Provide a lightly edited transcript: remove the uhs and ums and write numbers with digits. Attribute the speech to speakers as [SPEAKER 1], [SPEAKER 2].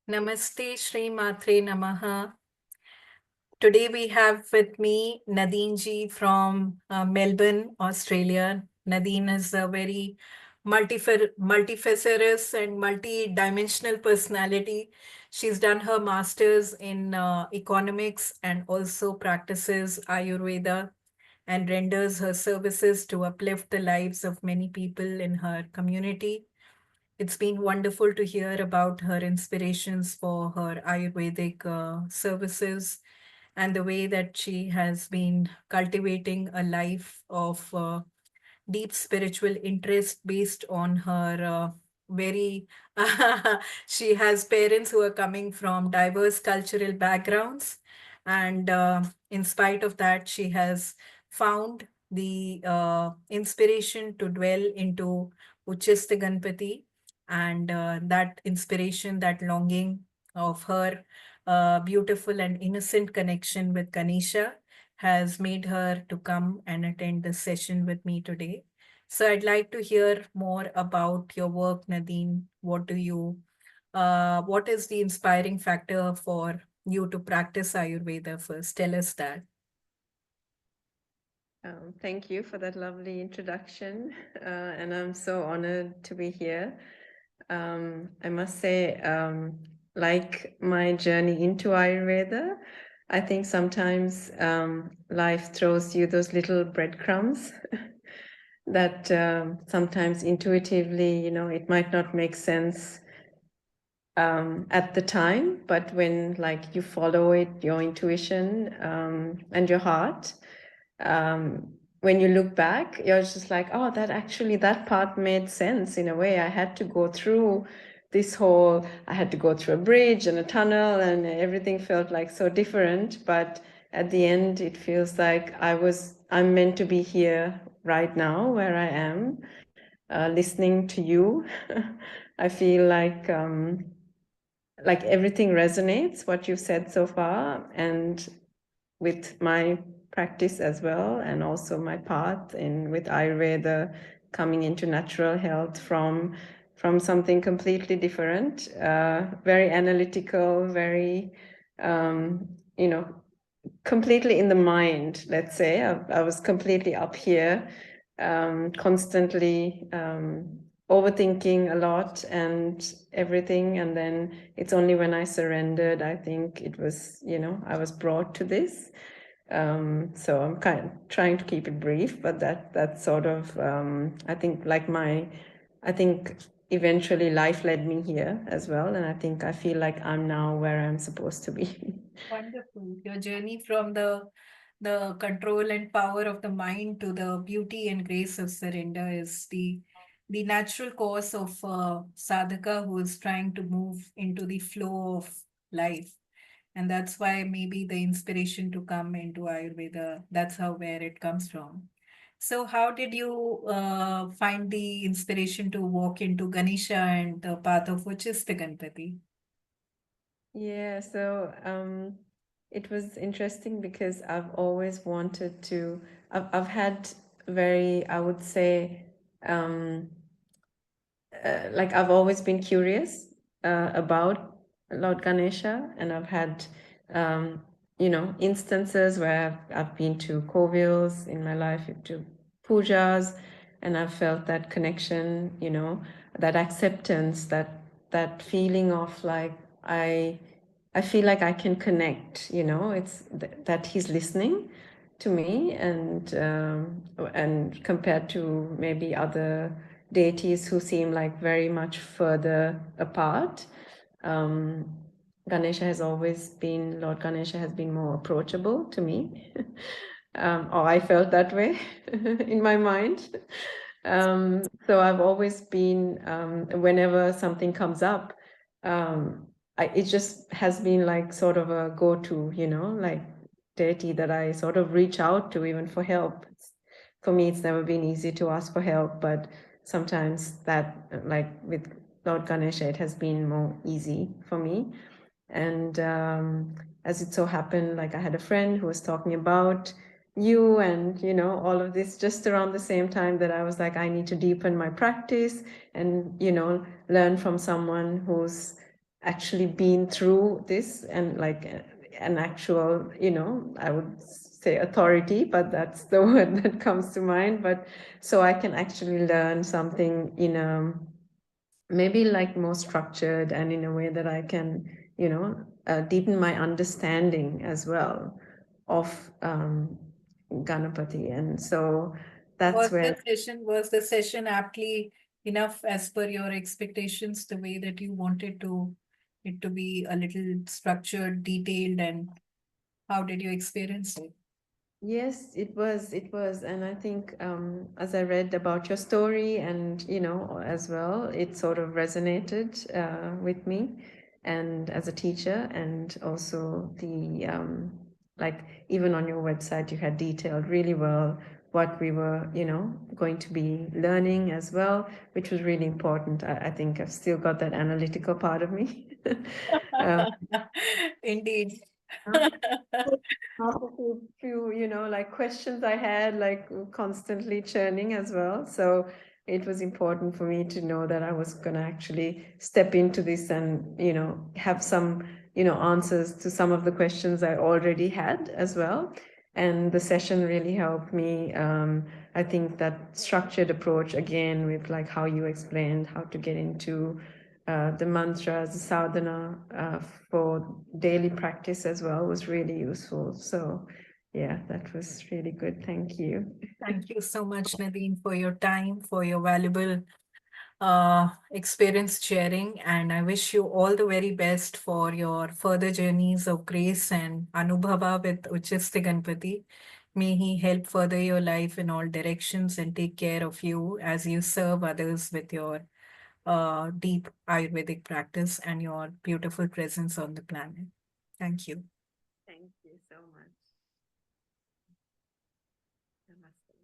[SPEAKER 1] Namaste, Shri Matre Namaha. Today we have with me Nadine ji from Melbourne, Australia. Nadine is a very multifaceted and multi-dimensional personality. She's done her master's in economics and also practices Ayurveda and renders her services to uplift the lives of many people in her community. It's been wonderful to hear about her inspirations for her Ayurvedic services and the way that she has been cultivating a life of deep spiritual interest based on her very she has parents who are coming from diverse cultural backgrounds, and in spite of that she has found the inspiration to dwell into Ucchistaganapati, and that inspiration, that longing of her beautiful and innocent connection with Ganesha has made her to come and attend this session with me today. So I'd like to hear more about your work, Nadine. What is the inspiring factor for you to practice Ayurveda first? Tell us that.
[SPEAKER 2] Thank you for that lovely introduction, and I'm so honored to be here. I must say, like my journey into Ayurveda, I think sometimes life throws you those little breadcrumbs that sometimes intuitively, it might not make sense at the time, but when like you follow it, your intuition and your heart, when you look back, you're just like, oh, that part made sense in a way. I had to go through I had to go through a bridge and a tunnel, and everything felt like so different. But at the end, it feels like I'm meant to be here right now where I am, listening to you. I feel like everything resonates, what you've said so far, and with my practice as well, and also my path in with Ayurveda, coming into natural health from something completely different, very analytical, very um, you know completely in the mind, let's say. I was completely up here, constantly overthinking a lot and everything. And then it's only when I surrendered, I think it was, I was brought to this. So I'm kind of trying to keep it brief, but that's sort of, I think eventually life led me here as well. And I feel like I'm now where I'm supposed to be.
[SPEAKER 1] Wonderful. Your journey from the control and power of the mind to the beauty and grace of surrender is the natural course of sadhaka who is trying to move into the flow of life. And that's why maybe the inspiration to come into Ayurveda, that's how where it comes from. So how did you find the inspiration to walk into Ganesha and the path of Uchista Ganapati?
[SPEAKER 2] Yeah, so it was interesting because I've always wanted to, I've had very, I would say, um, like I've always been curious about Lord Ganesha, and I've had, instances where I've been to Kovils in my life, to pujas, and I've felt that connection, that acceptance, that feeling of like I feel like I can connect. It's that he's listening to me, and compared to maybe other deities who seem like very much further apart, um, Lord Ganesha has been more approachable to me, or I felt that way in my mind. So I've always been, whenever something comes up, um, it just has been like sort of a go-to, like deity that I sort of reach out to even for help. For me, it's never been easy to ask for help, but sometimes that, like with Lord Ganesha, it has been more easy for me. And as it so happened, like I had a friend who was talking about you and all of this just around the same time that I was like, I need to deepen my practice and learn from someone who's actually been through this and like an actual, I would say authority, but that's the word that comes to mind. But so I can actually learn something in a maybe like more structured and in a way that I can, deepen my understanding as well of Ganapati. And so that's where,
[SPEAKER 1] Was the session aptly enough as per your expectations, the way that you wanted it to be a little structured, detailed, and how did you experience it?
[SPEAKER 2] yes, it was. It was. And I think as I read about your story and, as well, it sort of resonated with me and as a teacher. And also like, even on your website, you had detailed really well what we were, going to be learning as well, which was really important. I think I've still got that analytical part of me. um,
[SPEAKER 1] Indeed.
[SPEAKER 2] half a few, like questions I had, like constantly churning as well. So it was important for me to know that I was going to actually step into this and, have some, answers to some of the questions I already had as well. And the session really helped me. I think that structured approach again with like how you explained how to get into the mantras, the sadhana for daily practice as well was really useful. So, yeah, that was really good. Thank you.
[SPEAKER 1] Thank you so much, Nadine, for your time, for your valuable experience sharing. And I wish you all the very best for your further journeys of grace and Anubhava with Ucchistaganapati. May he help further your life in all directions and take care of you as you serve others with your deep Ayurvedic practice and your beautiful presence on the planet. Thank you.
[SPEAKER 2] Thank you so much. Namaste.